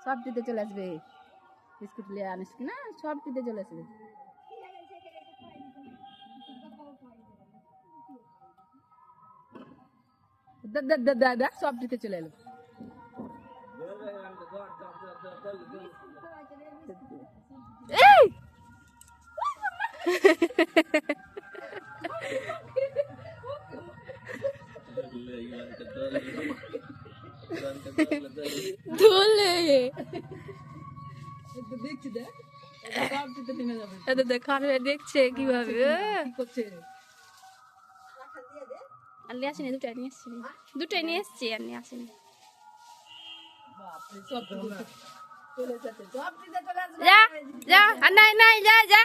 সব দিতে চলে আসবে। বিস্কুট নিয়ে আনিস কি না, সব দিতে চলে আসবে। দাদা সব দিতে চলে এলো। এই ধুলে খাবে, দেখছে কিভাবে আর নিয়ে আসেনি। দুটাই নিয়ে এসছি, দুটাই নিয়ে এসছি আর নিয়ে আসেনি। যা যা আর নাই নাই যা যা।